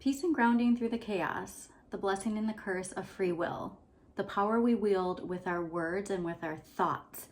Peace and grounding through the chaos, the blessing and the curse of free will, the power we wield with our words and with our thoughts,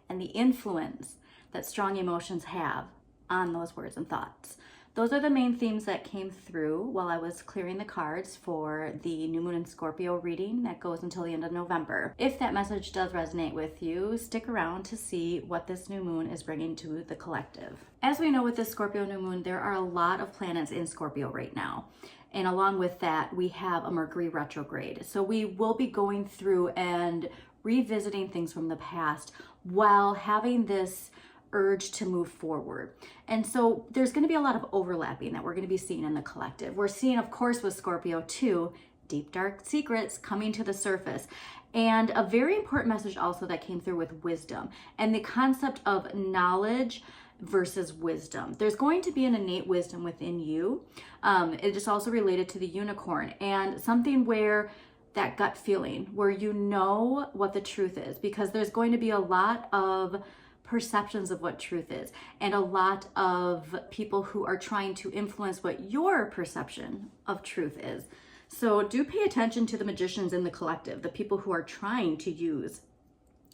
and the influence that strong emotions have on those words and thoughts. Those are the main themes that came through while I was clearing the cards for the New Moon in Scorpio reading that goes until the end of November. If that message does resonate with you, stick around to see what this new moon is bringing to the collective. As we know with this Scorpio new moon, there are a lot of planets in Scorpio right now. And along with that, we have a Mercury retrograde. So we will be going through and revisiting things from the past while having this urge to move forward. And so there's going to be a lot of overlapping that we're going to be seeing in the collective. We're seeing, of course, with Scorpio too, deep dark secrets coming to the surface. And a very important message also that came through with wisdom and the concept of knowledge versus wisdom. There's going to be an innate wisdom within you. It is also related to the unicorn and something where that gut feeling where you know what the truth is, because there's going to be a lot of perceptions of what truth is and a lot of people who are trying to influence what your perception of truth is. So do pay attention to the magicians in the collective, the people who are trying to use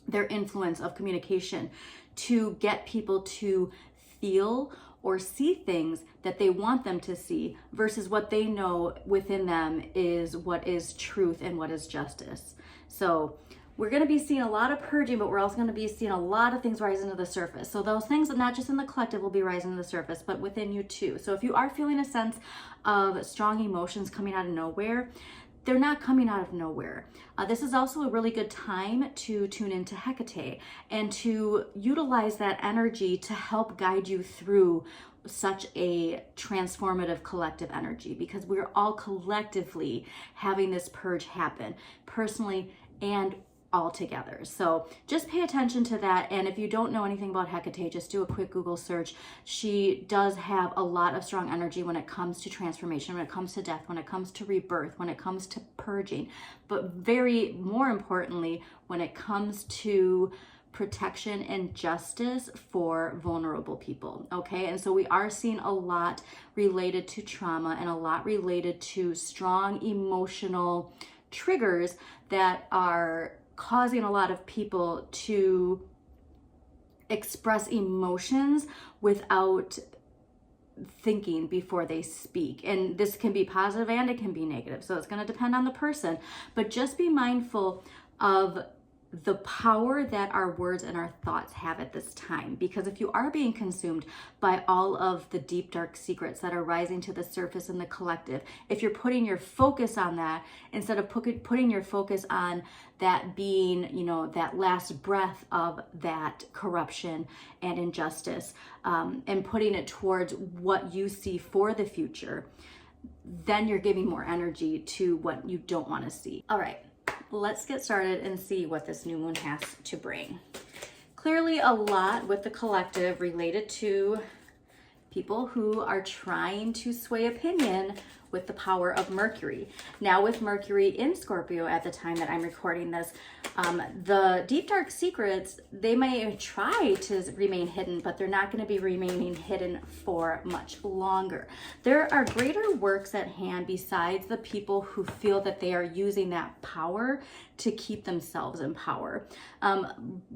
their influence of communication to get people to feel or see things that they want them to see versus what they know within them is what is truth and what is justice. So we're going to be seeing a lot of purging, but we're also going to be seeing a lot of things rising to the surface. So those things, not just in the collective, will be rising to the surface, but within you too. So if you are feeling a sense of strong emotions coming out of nowhere, they're not coming out of nowhere. This is also a really good time to tune into Hecate and to utilize that energy to help guide you through such a transformative collective energy, because we're all collectively having this purge happen personally and all together. So just pay attention to that. And if you don't know anything about Hecate, just do a quick Google search. She does have a lot of strong energy when it comes to transformation, when it comes to death, when it comes to rebirth, when it comes to purging, but very more importantly, when it comes to protection and justice for vulnerable people. Okay. And so we are seeing a lot related to trauma and a lot related to strong emotional triggers that are causing a lot of people to express emotions without thinking before they speak. And this can be positive and it can be negative. So it's going to depend on the person, but just be mindful of the power that our words and our thoughts have at this time. Because if you are being consumed by all of the deep, dark secrets that are rising to the surface in the collective, if you're putting your focus on that, instead of putting your focus on that being, that last breath of that corruption and injustice, and putting it towards what you see for the future, then you're giving more energy to what you don't want to see. All right. Let's get started and see what this new moon has to bring. Clearly a lot with the collective related to people who are trying to sway opinion with the power of Mercury. Now with Mercury in Scorpio at the time that I'm recording this, the deep dark secrets, they may try to remain hidden, but they're not going to be remaining hidden for much longer. There are greater works at hand besides the people who feel that they are using that power to keep themselves in power.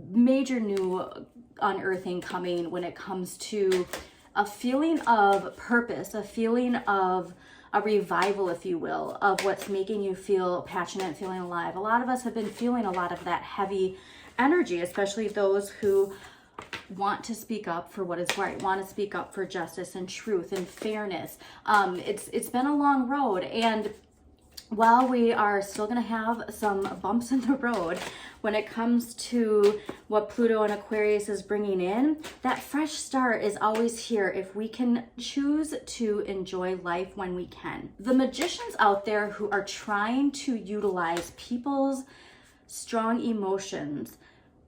Major new unearthing coming when it comes to a feeling of purpose, a feeling of a revival, if you will, of what's making you feel passionate, feeling alive. A lot of us have been feeling a lot of that heavy energy, especially those who want to speak up for what is right, want to speak up for justice and truth and fairness. It's been a long road, and while we are still going to have some bumps in the road when it comes to what Pluto and Aquarius is bringing in, that fresh start is always here if we can choose to enjoy life when we can. The magicians out there who are trying to utilize people's strong emotions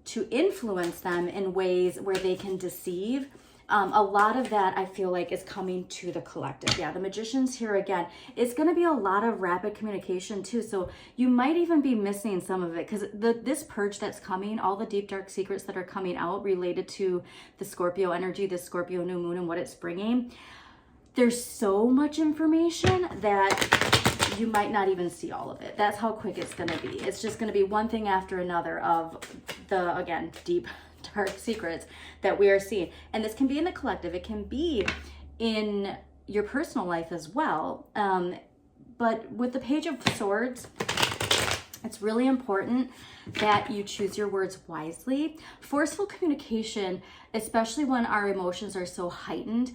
to influence them in ways where they can deceive, a lot of that I feel like is coming to the collective. Yeah, the magicians here again, it's going to be a lot of rapid communication too. So you might even be missing some of it because this purge that's coming, all the deep dark secrets that are coming out related to the Scorpio energy, the Scorpio new moon and what it's bringing, there's so much information that you might not even see all of it. That's how quick it's going to be. It's just going to be one thing after another of the, again, deep, dark secrets that we are seeing. And this can be in the collective. It can be in your personal life as well. But with the Page of Swords, it's really important that you choose your words wisely. Forceful communication, especially when our emotions are so heightened,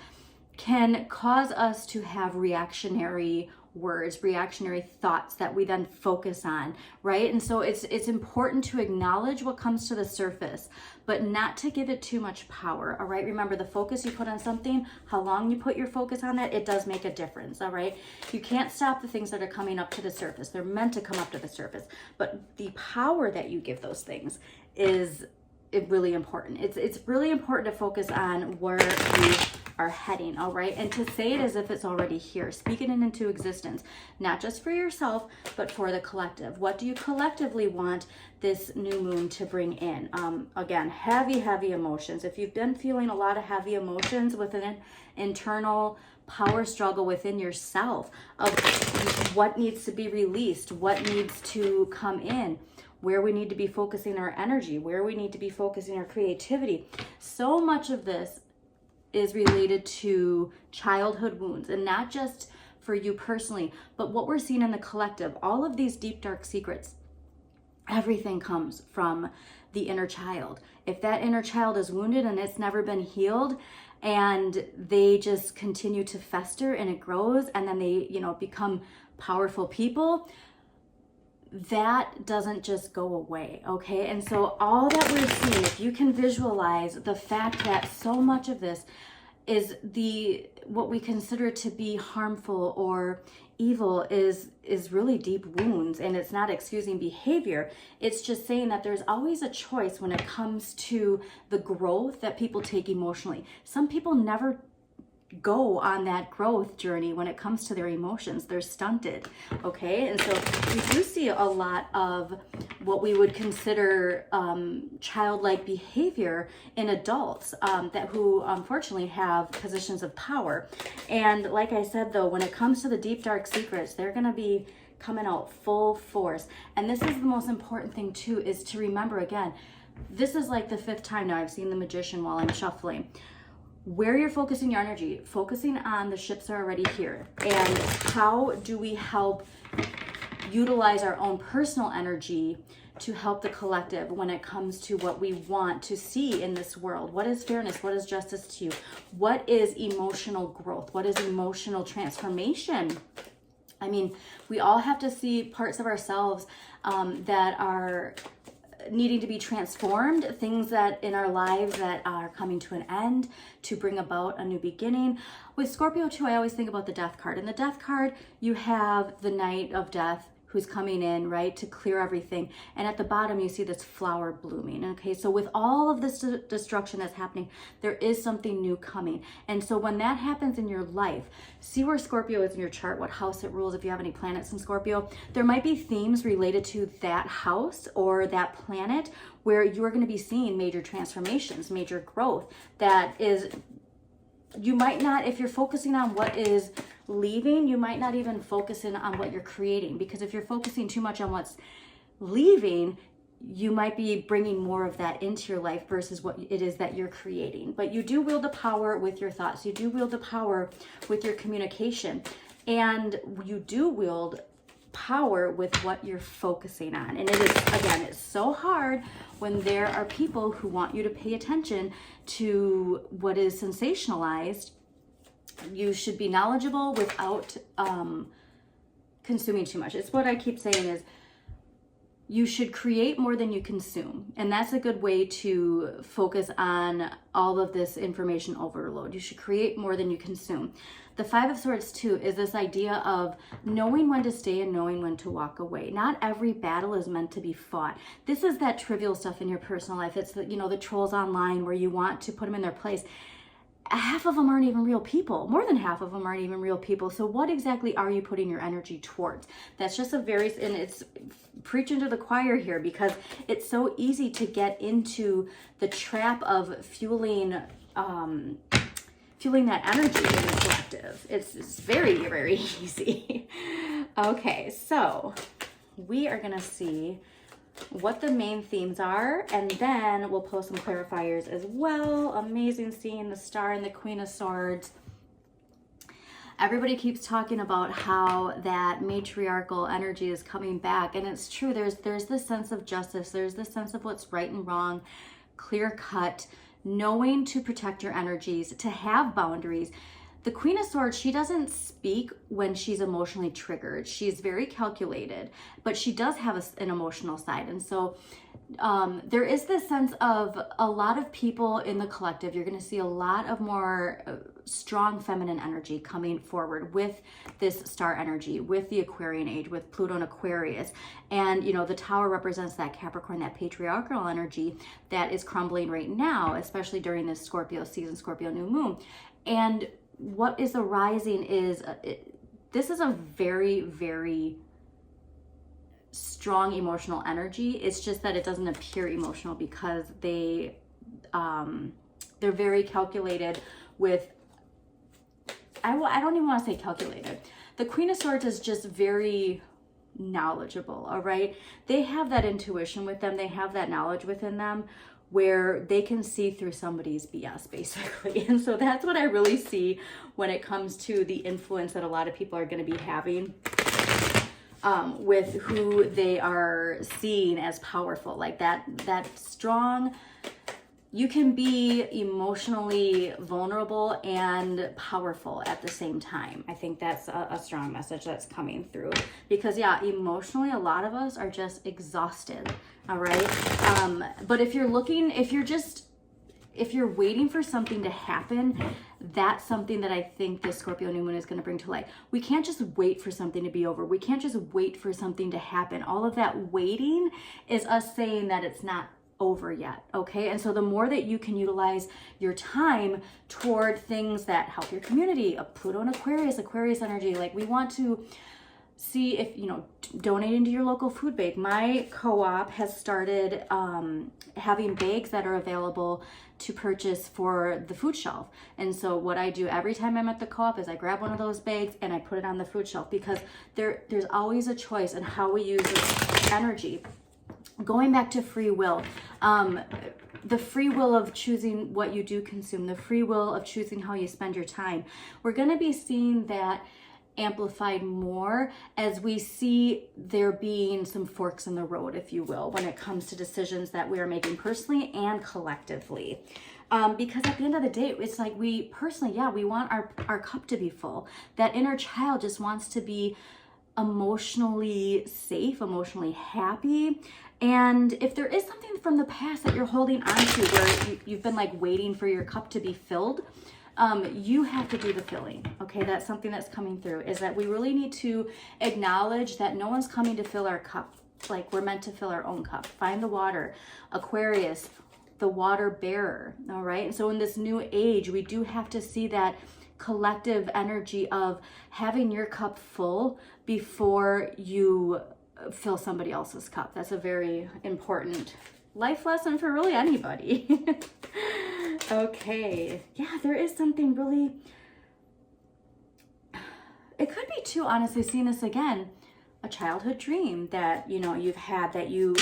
can cause us to have reactionary words, reactionary thoughts that we then focus on, right? And so it's important to acknowledge what comes to the surface, but not to give it too much power, all right? Remember, the focus you put on something, how long you put your focus on that, it does make a difference, all right? You can't stop the things that are coming up to the surface. They're meant to come up to the surface, but the power that you give those things is really important. It's really important to focus on where you are heading, all right? And to say it as if it's already here. Speak it into existence, not just for yourself, but for the collective. What do you collectively want this new moon to bring in? Again, heavy emotions. If you've been feeling a lot of heavy emotions with an internal power struggle within yourself of what needs to be released, what needs to come in, where we need to be focusing our energy, where we need to be focusing our creativity. So much of this is related to childhood wounds, and not just for you personally, but what we're seeing in the collective. All of these deep, dark secrets, everything comes from the inner child. If that inner child is wounded and it's never been healed, and they just continue to fester and it grows, and then they, become powerful people, that doesn't just go away, okay? And so all that we're seeing, if you can visualize the fact that so much of this is what we consider to be harmful or evil is really deep wounds, and it's not excusing behavior. It's just saying that there's always a choice when it comes to the growth that people take emotionally. Some people never go on that growth journey when it comes to their emotions. They're stunted, okay? And so we do see a lot of what we would consider childlike behavior in adults who unfortunately have positions of power. And like I said, though, when it comes to the deep, dark secrets, they're going to be coming out full force. And this is the most important thing too, is to remember, again, this is like the 5th time now I've seen the Magician while I'm shuffling. Where you're focusing your energy, focusing on the ships are already here. And how do we help utilize our own personal energy to help the collective when it comes to what we want to see in this world? What is fairness? What is justice to you? What is emotional growth? What is emotional transformation? I mean, we all have to see parts of ourselves that are needing to be transformed, things that in our lives that are coming to an end to bring about a new beginning. With Scorpio too, I always think about the Death card. In the Death card, you have the Knight of Death who's coming in, right, to clear everything. And at the bottom, you see this flower blooming. Okay, so with all of this destruction that's happening, there is something new coming. And so when that happens in your life, see where Scorpio is in your chart, what house it rules. If you have any planets in Scorpio, there might be themes related to that house or that planet where you're going to be seeing major transformations, major growth. That is, you might not, if you're focusing on what is leaving, you might not even focus in on what you're creating, because if you're focusing too much on what's leaving, you might be bringing more of that into your life versus what it is that you're creating. But you do wield the power with your thoughts. You do wield the power with your communication, and you do wield power with what you're focusing on. And it is, again, it's so hard when there are people who want you to pay attention to what is sensationalized. You should be knowledgeable without consuming too much. It's what I keep saying is you should create more than you consume. And that's a good way to focus on all of this information overload. You should create more than you consume. The 5 of Swords too is this idea of knowing when to stay and knowing when to walk away. Not every battle is meant to be fought. This is that trivial stuff in your personal life. It's the trolls online where you want to put them in their place. Half of them aren't even real people. More than half of them aren't even real people. So what exactly are you putting your energy towards? That's just and it's preaching to the choir here, because it's so easy to get into the trap of fueling feeling that energy in the collective. It's very, very easy. Okay, so we are gonna see what the main themes are, and then we'll post some clarifiers as well. Amazing seeing the Star and the Queen of Swords. Everybody keeps talking about how that matriarchal energy is coming back, and it's true. There's this sense of justice. There's this sense of what's right and wrong, clear cut, knowing to protect your energies, to have boundaries. The Queen of Swords, she doesn't speak when she's emotionally triggered. She's very calculated, but she does have an emotional side. And so there is this sense of a lot of people in the collective. You're going to see a lot of more strong feminine energy coming forward with this star energy, with the Aquarian age, with Pluto and Aquarius. And, you know, the Tower represents that Capricorn, that patriarchal energy that is crumbling right now, especially during this Scorpio season, Scorpio new moon. And what is arising is this is a very, very strong emotional energy. It's just that it doesn't appear emotional because they're very calculated with, I don't even want to say calculated. The Queen of Swords is just very knowledgeable, all right? They have that intuition with them. They have that knowledge within them where they can see through somebody's BS, basically. And so that's what I really see when it comes to the influence that a lot of people are going to be having with who they are seeing as powerful. Like that strong, you can be emotionally vulnerable and powerful at the same time. I think that's a strong message that's coming through, because yeah, emotionally, a lot of us are just exhausted. All right. But if you're waiting for something to happen, that's something that I think this Scorpio new moon is going to bring to light. We can't just wait for something to be over. We can't just wait for something to happen. All of that waiting is us saying that it's not over yet. Okay. And so the more that you can utilize your time toward things that help your community, a Pluto and Aquarius energy, like we want to see if, you know, donating to your local food bank. My co-op has started having bags that are available to purchase for the food shelf. And so what I do every time I'm at the co-op is I grab one of those bags and I put it on the food shelf, because there's always a choice in how we use this energy. Going back to free will, the free will of choosing what you do consume, the free will of choosing how you spend your time. We're going to be seeing that amplified more as we see there being some forks in the road, if you will, when it comes to decisions that we are making personally and collectively. Because at the end of the day, it's like we personally, yeah, we want our cup to be full. That inner child just wants to be emotionally safe, emotionally happy. And if there is something from the past that you're holding on to where you've been like waiting for your cup to be filled, you have to do the filling. Okay, that's something that's coming through, is that we really need to acknowledge that no one's coming to fill our cup. Like, we're meant to fill our own cup. Find the water. Aquarius, the water bearer. All right. And so in this new age, we do have to see that collective energy of having your cup full before you fill somebody else's cup. That's a very important life lesson for really anybody. Okay. Yeah, there is something really, it could be too, honestly, seeing this again, a childhood dream that, you know, you've had that you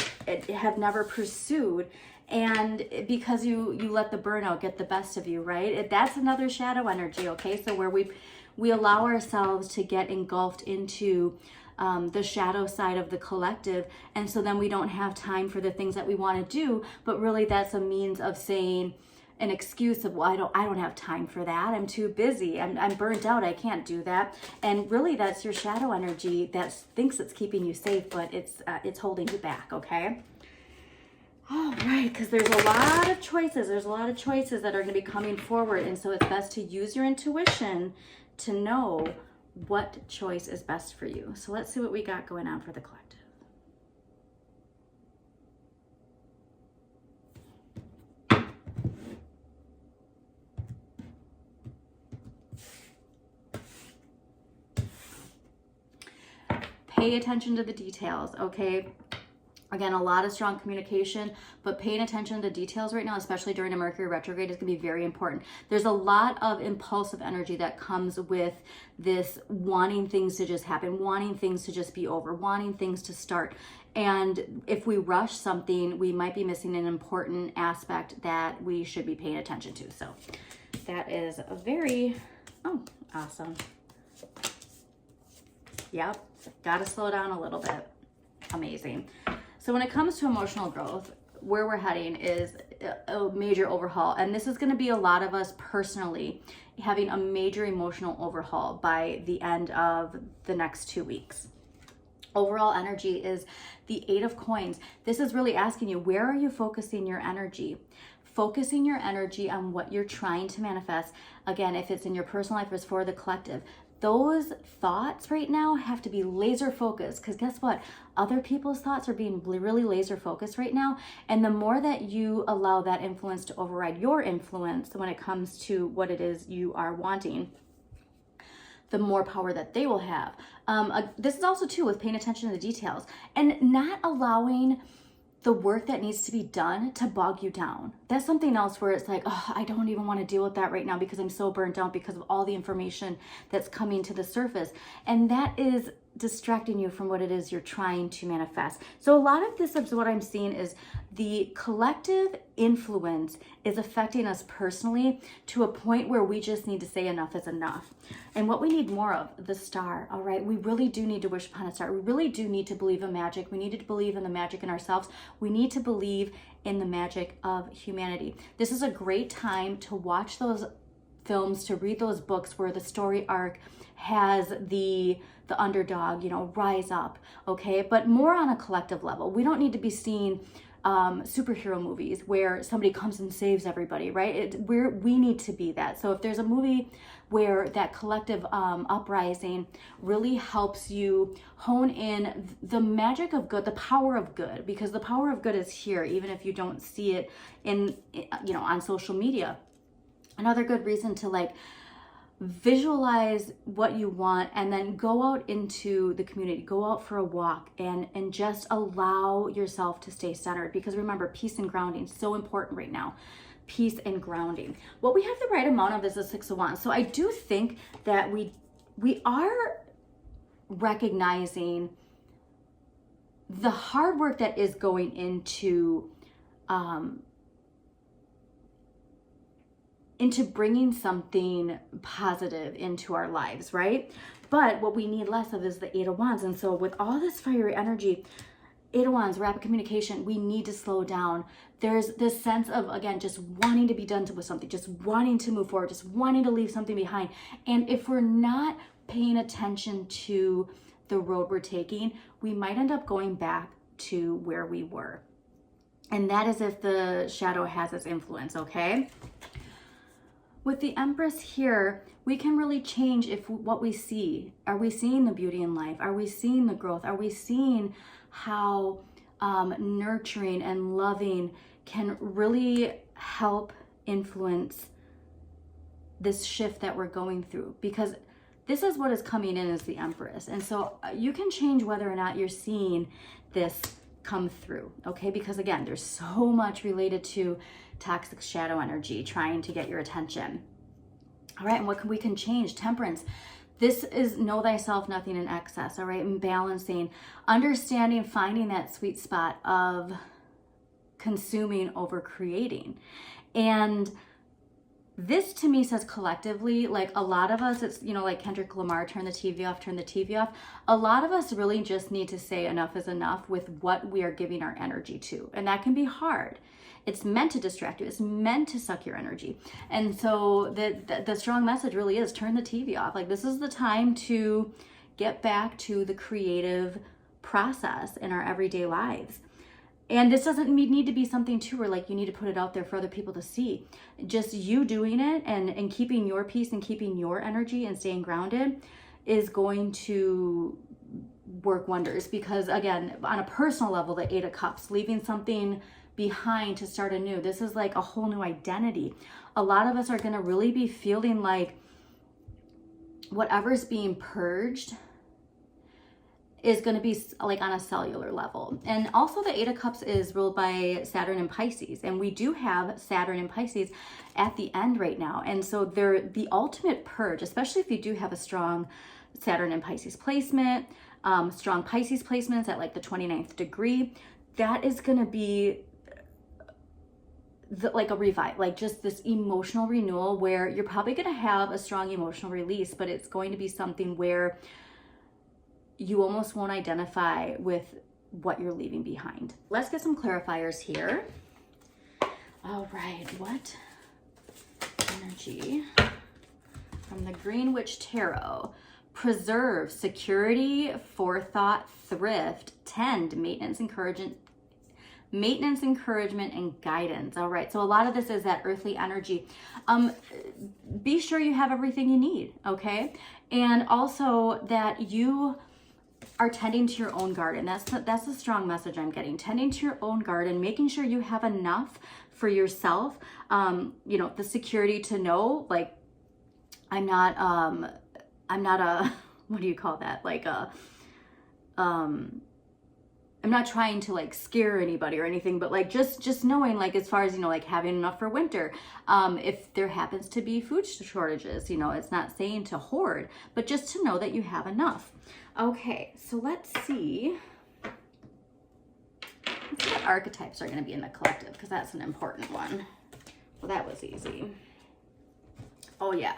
have never pursued. And because you let the burnout get the best of you, right? That's another shadow energy. Okay. So where we allow ourselves to get engulfed into the shadow side of the collective. And so then we don't have time for the things that we want to do, but really that's a means of saying an excuse of, well, I don't have time for that. I'm too busy. I'm burnt out. I can't do that. And really that's your shadow energy that thinks it's keeping you safe, but it's holding you back. Okay. All right. Because there's a lot of choices. There's a lot of choices that are going to be coming forward. And so it's best to use your intuition to know what choice is best for you. So let's see what we got going on for the collective. Pay attention to the details, okay? Again, a lot of strong communication, but paying attention to details right now, especially during a Mercury retrograde, is going to be very important. There's a lot of impulsive energy that comes with this wanting things to just happen, wanting things to just be over, wanting things to start. And if we rush something, we might be missing an important aspect that we should be paying attention to. So that is a very, awesome. Yep, got to slow down a little bit. Amazing. So when it comes to emotional growth, where we're heading is a major overhaul. And this is going to be a lot of us personally having a major emotional overhaul by the end of the next 2 weeks. Overall energy is the 8 of coins. This is really asking you, where are you focusing your energy? Focusing your energy on what you're trying to manifest. Again, if it's in your personal life or it's for the collective, those thoughts right now have to be laser focused, because guess what? Other people's thoughts are being really laser focused right now. And the more that you allow that influence to override your influence when it comes to what it is you are wanting, the more power that they will have. This is also too with paying attention to the details and not allowing the work that needs to be done to bog you down. That's something else where it's like, oh, I don't even want to deal with that right now because I'm so burnt out because of all the information that's coming to the surface. And that is distracting you from what it is you're trying to manifest. So a lot of this is what I'm seeing is the collective influence is affecting us personally to a point where we just need to say enough is enough. And what we need more of, the star, all right? We really do need to wish upon a star. We really do need to believe in magic. We need to believe in the magic in ourselves. We need to believe in the magic of humanity. This is a great time to watch those films, to read those books where the story arc has the underdog, rise up, okay? But more on a collective level. We don't need to be seeing superhero movies where somebody comes and saves everybody, right? We need to be that. So if there's a movie where that collective uprising really helps you hone in the magic of good, the power of good, because the power of good is here, even if you don't see it on social media. Another good reason to visualize what you want and then go out into the community, go out for a walk and just allow yourself to stay centered, because remember, peace and grounding is so important right now. Peace and grounding. What we have the right amount of is the 6 of Wands. So I do think that we are recognizing the hard work that is going into bringing something positive into our lives, right? But what we need less of is the 8 of Wands. And so with all this fiery energy, 8 of Wands, rapid communication, we need to slow down. There's this sense of, again, just wanting to be done with something, just wanting to move forward, just wanting to leave something behind. And if we're not paying attention to the road we're taking, we might end up going back to where we were. And that is if the shadow has its influence, okay? With the Empress here, we can really change what we see. Are we seeing the beauty in life? Are we seeing the growth? Are we seeing how nurturing and loving can really help influence this shift that we're going through? Because this is what is coming in as the Empress. And so you can change whether or not you're seeing this come through, okay? Because again, there's so much related to toxic shadow energy trying to get your attention. All right, and what we can change? Temperance. This is know thyself, nothing in excess, all right? And balancing, understanding, finding that sweet spot of consuming over creating. And this to me says collectively, a lot of us, it's, like Kendrick Lamar, turn the TV off. A lot of us really just need to say enough is enough with what we are giving our energy to. And that can be hard. It's meant to distract you. It's meant to suck your energy. And so the strong message really is turn the TV off. This is the time to get back to the creative process in our everyday lives. And this doesn't need to be something too where you need to put it out there for other people to see. Just you doing it and keeping your peace and keeping your energy and staying grounded is going to work wonders. Because again, on a personal level, the 8 of Cups, leaving something behind to start anew. This is a whole new identity. A lot of us are going to really be feeling like whatever's being purged is going to be like on a cellular level. And also the Eight of Cups is ruled by Saturn and Pisces. And we do have Saturn and Pisces at the end right now. And so they're the ultimate purge, especially if you do have a strong Saturn and Pisces placement, strong Pisces placements at like the 29th degree. That is going to be like a revive, like just this emotional renewal where you're probably going to have a strong emotional release, but it's going to be something where you almost won't identify with what you're leaving behind. Let's get some clarifiers here. All right, what energy from the Green Witch Tarot? Preserve, security, forethought, thrift, tend, maintenance, encouragement, and guidance. All right, so a lot of this is that earthly energy. Be sure you have everything you need, okay? And also that you are tending to your own garden. That's the strong message I'm getting. Tending to your own garden, making sure you have enough for yourself. You know, the security to know, like, I'm not a, what do you call that? Like I'm not trying to like scare anybody or anything, but like just knowing, like, as far as, you know, like having enough for winter. If there happens to be food shortages, you know, it's not saying to hoard, but just to know that you have enough. Okay, so let's see what archetypes are going to be in the collective, because that's an important one. Well, that was easy. Oh yeah.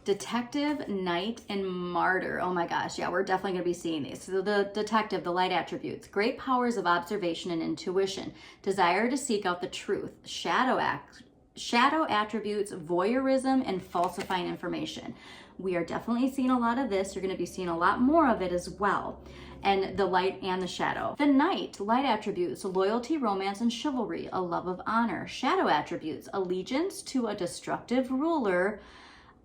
Detective, Knight, and Martyr. Oh my gosh, yeah, we're definitely going to be seeing these. So the Detective, the light attributes, great powers of observation and intuition, desire to seek out the truth, shadow attributes, voyeurism, and falsifying information. We are definitely seeing a lot of this. You're going to be seeing a lot more of it as well. And the light and the shadow. The Knight, light attributes, loyalty, romance, and chivalry, a love of honor. Shadow attributes, allegiance to a destructive ruler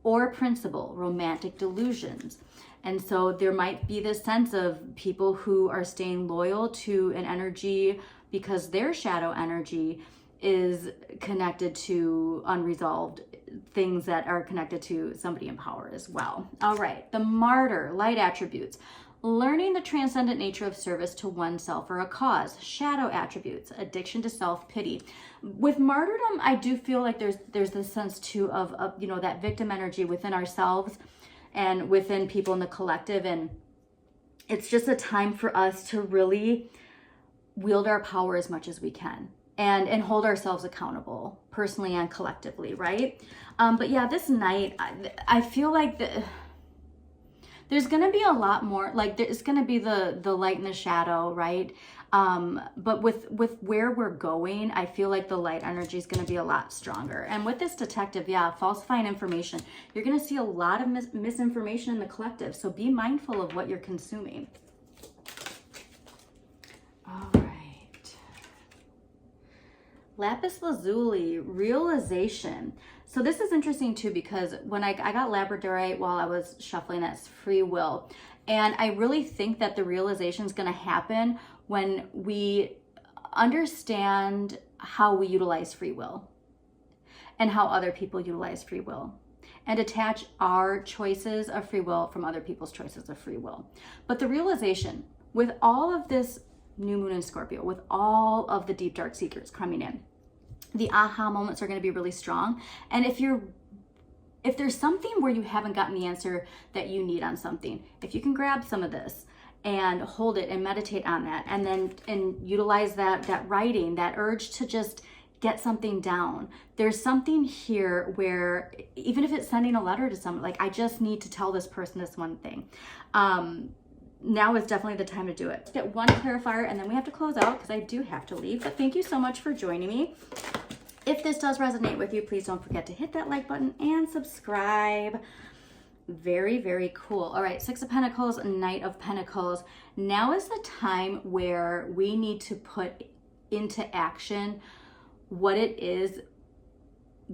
or principle, romantic delusions. And so there might be this sense of people who are staying loyal to an energy because their shadow energy is connected to unresolved things that are connected to somebody in power as well. All right, the Martyr, light attributes, learning the transcendent nature of service to oneself or a cause. Shadow attributes, addiction to self-pity. With martyrdom, I do feel like there's this sense too of you know, that victim energy within ourselves and within people in the collective. And it's just a time for us to really wield our power as much as we can and hold ourselves accountable personally and collectively, right? But yeah, this Knight, I feel like there's going to be a lot more, like there's going to be the light and the shadow, right? But with where we're going, I feel like the light energy is going to be a lot stronger. And with this Detective, yeah, falsifying information, you're going to see a lot of misinformation in the collective. So be mindful of what you're consuming. All right. Lapis Lazuli, realization. So this is interesting too, because when I got Labradorite while I was shuffling, that's free will. And I really think that the realization is going to happen when we understand how we utilize free will and how other people utilize free will, and detach our choices of free will from other people's choices of free will. But the realization with all of this new moon in Scorpio, with all of the deep dark secrets coming in, the aha moments are going to be really strong. And if there's something where you haven't gotten the answer that you need on something, if you can grab some of this and hold it and meditate on that, and utilize that writing, that urge to just get something down. There's something here where even if it's sending a letter to someone, like, I just need to tell this person this one thing. Now is definitely the time to do it. Get one clarifier and then we have to close out because I do have to leave. But thank you so much for joining me. If this does resonate with you, please don't forget to hit that like button and subscribe. Very, very cool. All right, Six of Pentacles, Knight of Pentacles. Now is the time where we need to put into action what it is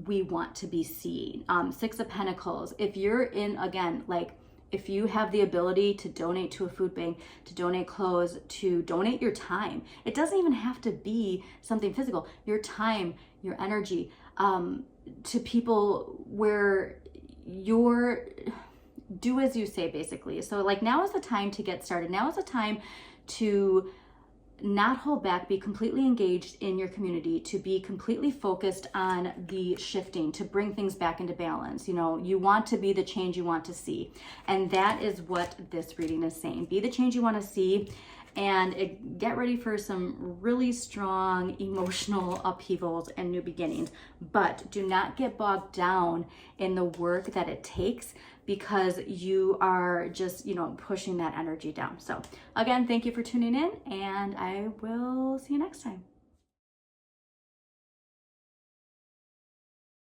we want to be seeing. Six of Pentacles, if you're in, again, like, if you have the ability to donate to a food bank, to donate clothes, to donate your time, it doesn't even have to be something physical, your time, your energy, to people where do as you say, basically. So like, now is the time to get started. Now is the time to not hold back, be completely engaged in your community, to be completely focused on the shifting, to bring things back into balance. You know, you want to be the change you want to see. And that is what this reading is saying. Be the change you want to see, and get ready for some really strong emotional upheavals and new beginnings. But do not get bogged down in the work that it takes, because you are just, you know, pushing that energy down. So again, thank you for tuning in, and I will see you next time.